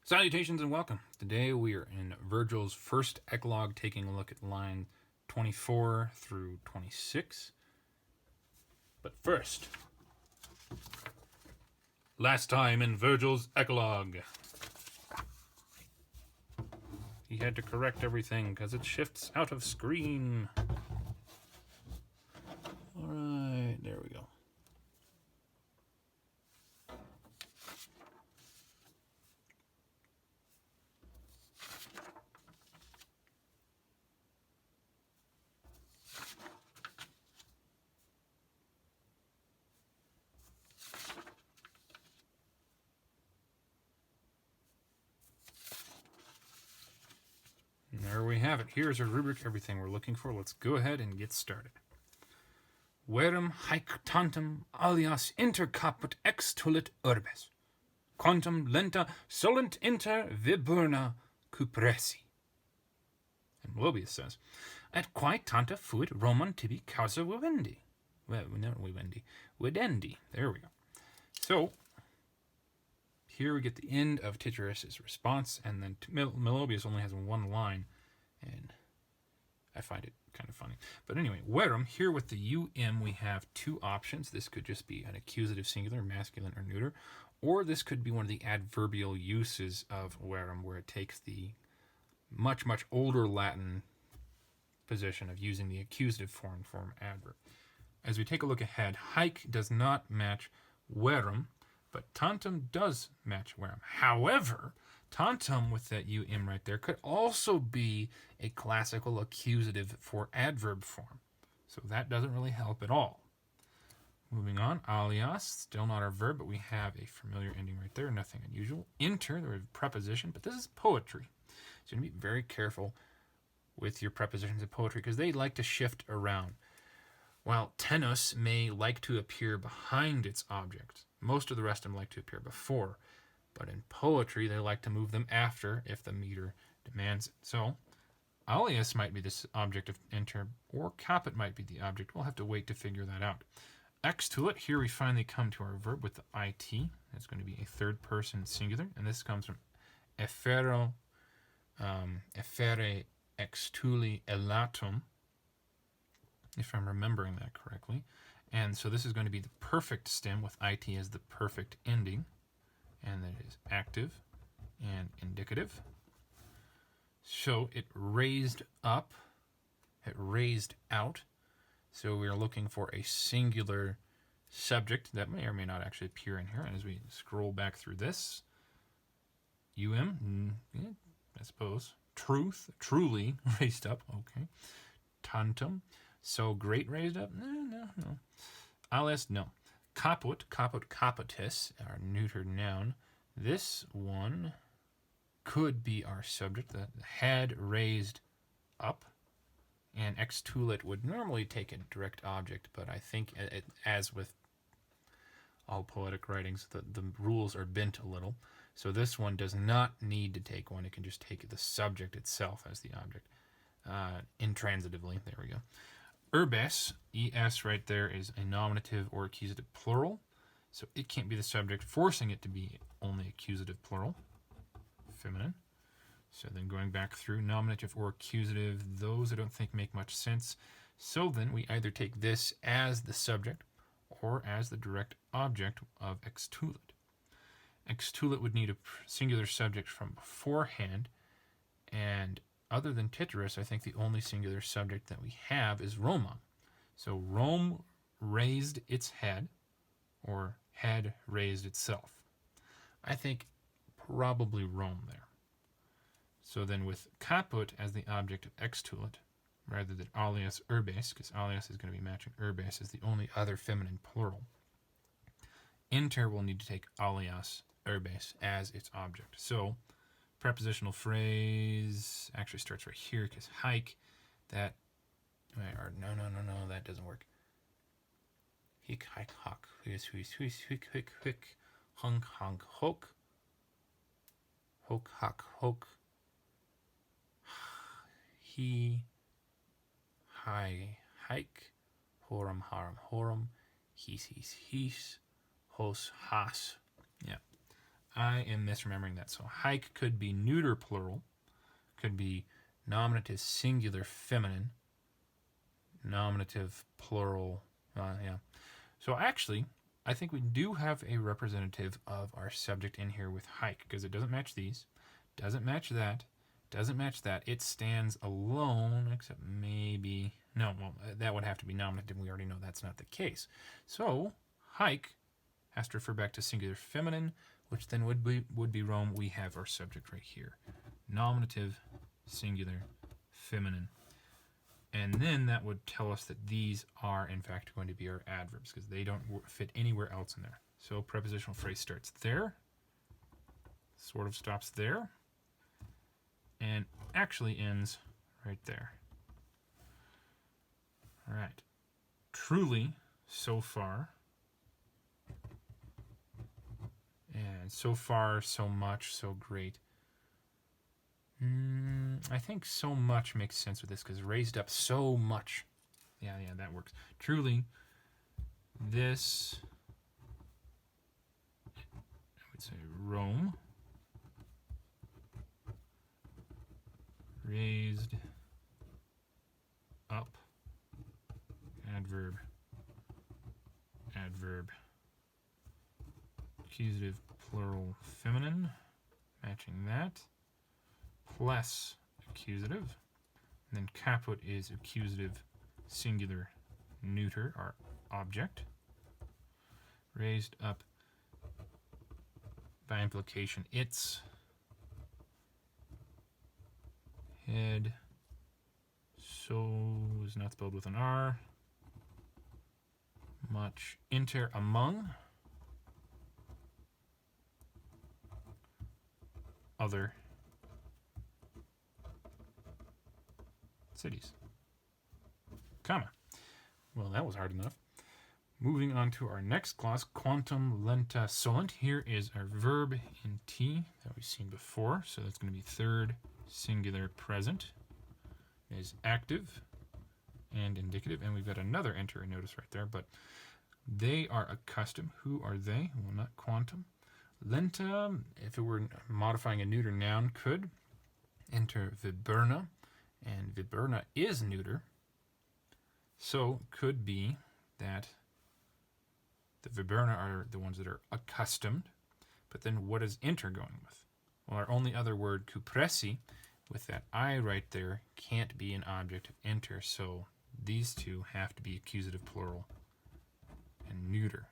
Salutations and welcome. Today we are in Vergil's first Eclogue, taking a look at line 24 through 26. But first, last time in Vergil's Eclogue, he had to correct everything because it shifts out of screen. Alright, there we go. There we have it. Here's a rubric, everything we're looking for. Let's go ahead and get started. Verum haec tantum alias inter caput ex tulit urbes, quantum lenta solunt inter viburna cupressi. And Mobius says, et quae tanta fuit Roman tibi causa vivendi. Well, not vivendi, videndi. There we go. So, here we get the end of Tityrus's response, and then Melobius only has one line, and I find it kind of funny. But anyway, verum, here with the um, we have two options. This could just be an accusative singular, masculine or neuter, or this could be one of the adverbial uses of verum, where it takes the much, much older Latin position of using the accusative form adverb. As we take a look ahead, haec does not match verum, but tantum does match verum. However, tantum with that um right there could also be a classical accusative for adverb form. So that doesn't really help at all. Moving on, alias, still not our verb, but we have a familiar ending right there, nothing unusual. Inter, the preposition, but this is poetry. So you need to be very careful with your prepositions in poetry because they like to shift around. While tenus may like to appear behind its object, most of the rest of them like to appear before. But in poetry, they like to move them after if the meter demands it. So, alias might be this object of inter, or caput might be the object. We'll have to wait to figure that out. Ex tulit, here we finally come to our verb with the it. It's going to be a third person singular, and this comes from effere ex tuli elatum, if I'm remembering that correctly. And so this is going to be the perfect stem with it as the perfect ending. And that is active and indicative. So it raised up, it raised out. So we are looking for a singular subject that may or may not actually appear in here. And as we scroll back through this, I suppose, truly raised up, okay. Tantum, so great raised up, no. Alias, no. Caput, caputus, our neuter noun. This one could be our subject, the head raised up. And ex tulit would normally take a direct object, but I think, as with all poetic writings, the rules are bent a little. So this one does not need to take one. It can just take the subject itself as the object. Intransitively, there we go. Urbes, es right there, is a nominative or accusative plural. So it can't be the subject, forcing it to be only accusative plural, feminine. So then going back through nominative or accusative, those I don't think make much sense. So then we either take this as the subject or as the direct object of ex tulit. Ex tulit would need a singular subject from beforehand, and other than Tityrus, I think the only singular subject that we have is Roma. So Rome raised its head, or head raised itself. I think probably Rome there. So then with caput as the object of ex tulit, rather than alias urbes, because alias is going to be matching urbes as the only other feminine plural, inter will need to take alias urbes as its object. So prepositional phrase actually starts right here because haec, that, or no, that doesn't work. Hic, haec, hoc, huis, hic, hunk, hoc, hoc, hoc, he, hi, haec, horum, harum, horum, his, hos, has. Yeah. I am misremembering that. So hike could be neuter plural, could be nominative singular feminine, nominative plural, yeah. So actually, I think we do have a representative of our subject in here with hike, because it doesn't match these, doesn't match that, doesn't match that. It stands alone, except maybe, no, well, that would have to be nominative. We already know that's not the case. So hike has to refer back to singular feminine, which then would be Rome. We have our subject right here. Nominative, singular, feminine. And then that would tell us that these are, in fact, going to be our adverbs, because they don't fit anywhere else in there. So prepositional phrase starts there, sort of stops there, and actually ends right there. All right. Truly, so far. And so far, so much, so great. I think so much makes sense with this, because raised up so much. Yeah, that works. Truly, this, I would say Rome, raised up, adverb, adverb, accusative, plural, feminine, matching that, plus accusative, and then caput is accusative, singular, neuter, our object, raised up by implication its, head, so is not spelled with an R, much, inter, among, other cities, comma. Well, that was hard enough. Moving on to our next clause, quantum lenta solunt. Here is our verb in T that we've seen before. So that's going to be third singular present. It is active and indicative. And we've got another enter notice right there. But they are accustomed. Who are they? Well, not quantum. Lenta, if it were modifying a neuter noun, could enter viberna. And viberna is neuter. So could be that the viberna are the ones that are accustomed. But then what is inter going with? Well, our only other word, cupresi, with that I right there, can't be an object of inter. So these two have to be accusative plural and neuter.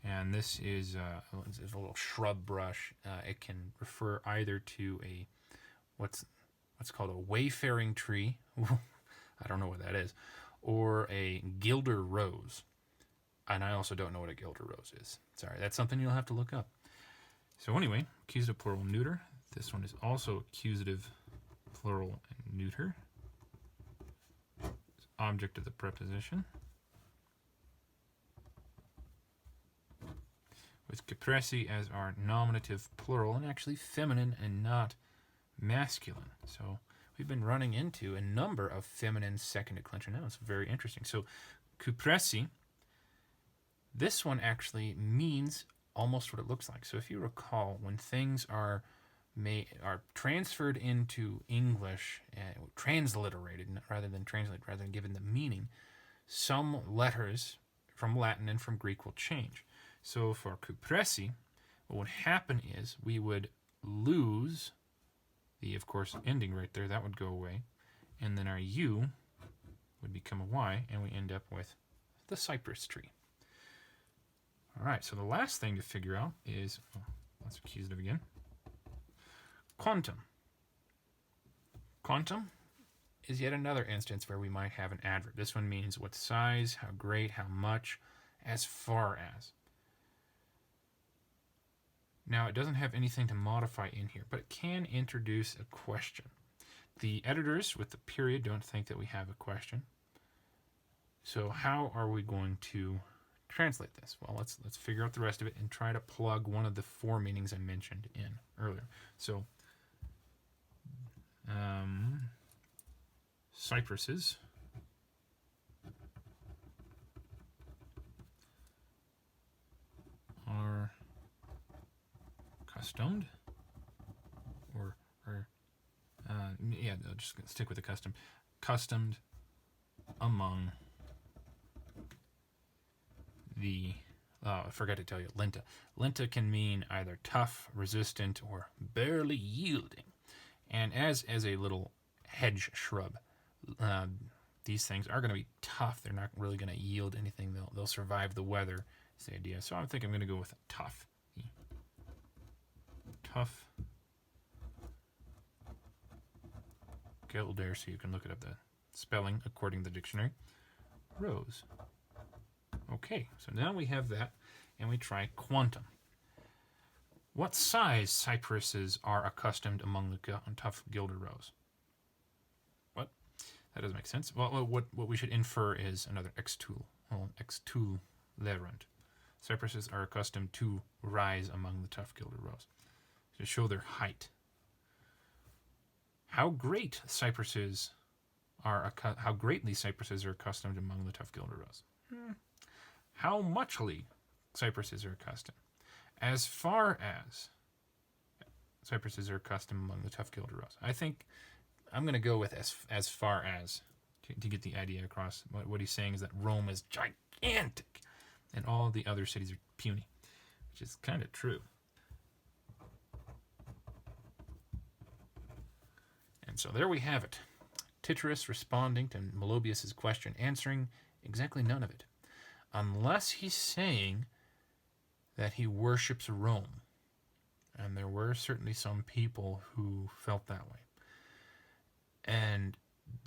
And this is a little shrub brush. It can refer either to a what's called a wayfaring tree. I don't know what that is. Or a gilder rose. And I also don't know what a gilder rose is. Sorry, that's something you'll have to look up. So anyway, accusative plural neuter. This one is also accusative plural and neuter. It's object of the preposition. With caprese as our nominative plural, and actually feminine and not masculine. So we've been running into a number of feminine second declension nouns. Very interesting. So cupresi, this one actually means almost what it looks like. So if you recall, when things are transferred into English, transliterated rather than given the meaning, some letters from Latin and from Greek will change. So for cupresi, what would happen is we would lose the, of course, ending right there. That would go away. And then our U would become a Y, and we end up with the cypress tree. All right, so the last thing to figure out is, that's accusative again, quantum. Quantum is yet another instance where we might have an adverb. This one means what size, how great, how much, as far as. Now, it doesn't have anything to modify in here, but it can introduce a question. The editors with the period don't think that we have a question. So how are we going to translate this? Well, let's figure out the rest of it and try to plug one of the four meanings I mentioned in earlier. So, cypresses are Customed. Yeah, I'll just stick with the custom. Customed among the... Oh, I forgot to tell you, linta. Linta can mean either tough, resistant, or barely yielding. And as a little hedge shrub, these things are going to be tough. They're not really going to yield anything. They'll survive the weather, is the idea. So I think I'm going to go with tough. Tough Gilder, so you can look it up, the spelling according to the dictionary. Rose. Okay, so now we have that, and we try quantum. What size cypresses are accustomed among the tough gilder rose? What? That doesn't make sense. Well, what we should infer is another extul. Well, extulerant. Cypresses are accustomed to rise among the tough gilder rose to show their height. How greatly cypresses are accustomed among the tough gilder rose? How muchly cypresses are accustomed? As far as cypresses are accustomed among the tough gilder rose. I think I'm going to go with as far as to get the idea across. What he's saying is that Rome is gigantic and all the other cities are puny, which is kind of true. And so there we have it. Tityrus responding to Melobius' question, answering exactly none of it. Unless he's saying that he worships Rome. And there were certainly some people who felt that way. And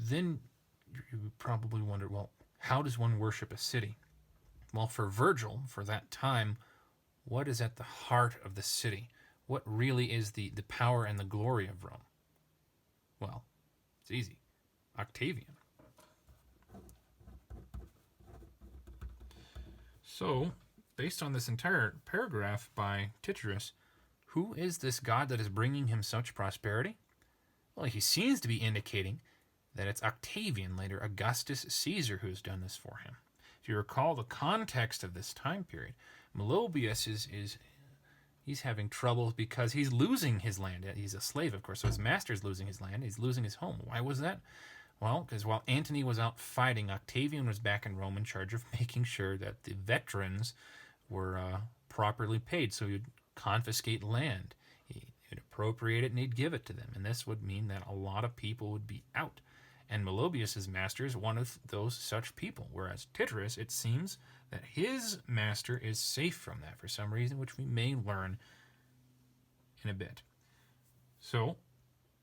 then you probably wonder, well, how does one worship a city? Well, for Vergil, for that time, what is at the heart of the city? What really is the power and the glory of Rome? Well, it's easy. Octavian. So, based on this entire paragraph by Tityrus, who is this god that is bringing him such prosperity? Well, he seems to be indicating that it's Octavian, later Augustus Caesar, who has done this for him. If you recall the context of this time period, Melobius he's having trouble because he's losing his land. He's a slave, of course, so his master's losing his land. He's losing his home. Why was that? Well, because while Antony was out fighting, Octavian was back in Rome in charge of making sure that the veterans were properly paid. So he'd confiscate land. He'd appropriate it and he'd give it to them. And this would mean that a lot of people would be out. And Melobius' master is one of those such people. Whereas Tityrus, it seems that his master is safe from that for some reason, which we may learn in a bit. So,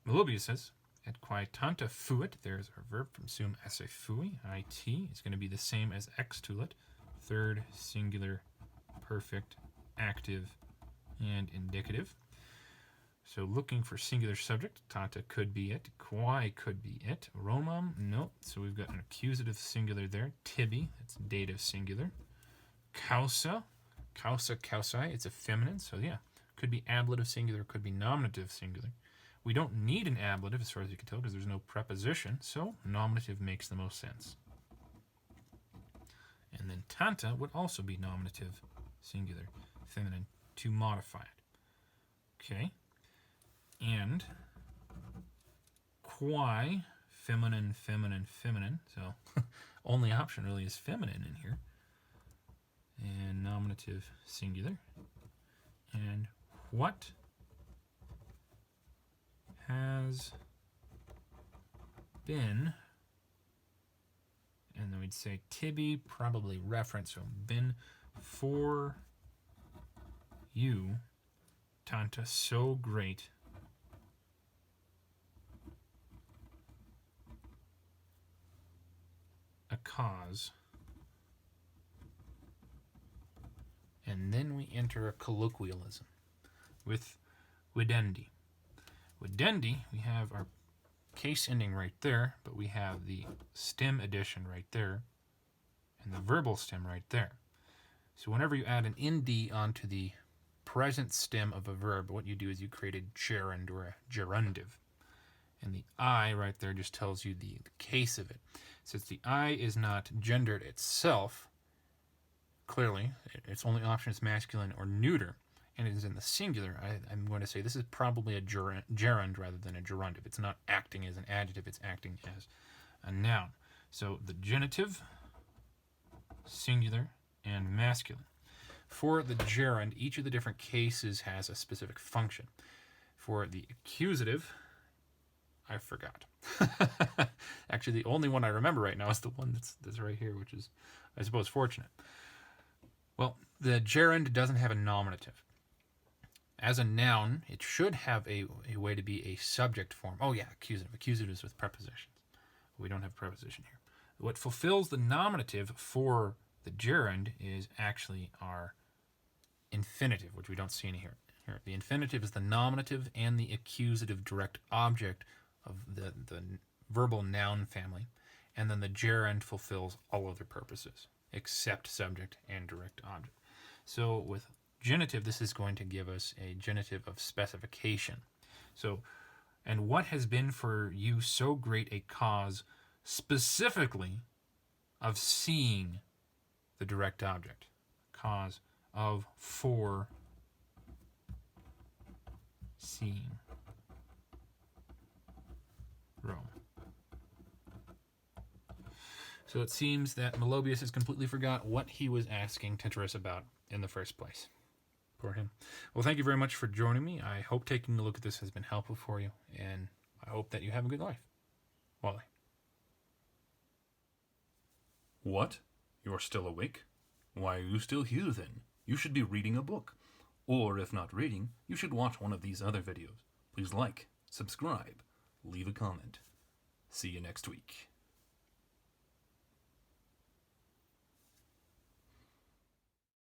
Melobius says, et quae tanta fuit, there's our verb from sum esse fui, it is going to be the same as extulit, third singular, perfect, active, and indicative. So looking for singular subject, tanta could be it, quae could be it, Romam, no, so we've got an accusative singular there, tibi, that's dative singular, causa, causae, it's a feminine, so yeah, could be ablative singular, could be nominative singular. We don't need an ablative as far as you can tell because there's no preposition, so nominative makes the most sense. And then tanta would also be nominative singular, feminine, to modify it. Okay. And quae, feminine, so only option really is feminine in here. And nominative singular. And what has been, and then we'd say tibi, probably reference, so been for you, tanta, so great, a cause. And then we enter a colloquialism with videndi. Videndi, we have our case ending right there, but we have the stem addition right there, and the verbal stem right there. So whenever you add an nd onto the present stem of a verb, what you do is you create a gerund or a gerundive. And the I right there just tells you the case of it. Since the I is not gendered itself, clearly, its only option is masculine or neuter. and it is in the singular, I'm going to say this is probably a gerund rather than a gerundive. It's not acting as an adjective, it's acting as a noun. So the genitive, singular, and masculine. For the gerund, each of the different cases has a specific function. For the accusative, I forgot. Actually, the only one I remember right now is the one that's right here, which is, I suppose, fortunate. Well, the gerund doesn't have a nominative. As a noun, it should have a way to be a subject form. Oh yeah, accusative. Accusative is with prepositions. We don't have a preposition here. What fulfills the nominative for the gerund is actually our infinitive, which we don't see in here. The infinitive is the nominative and the accusative direct object of the verbal noun family, and then the gerund fulfills all other purposes except subject and direct object. So with genitive, this is going to give us a genitive of specification. So, and what has been for you so great a cause specifically of seeing the direct object? Cause of for seeing Rome. So it seems that Melobius has completely forgot what he was asking Tityrus about in the first place. Poor him. Well, thank you very much for joining me. I hope taking a look at this has been helpful for you, and I hope that you have a good life. Wally. What? You're still awake? Why are you still here then? You should be reading a book. Or if not reading, you should watch one of these other videos. Please like, subscribe, leave a comment. See you next week.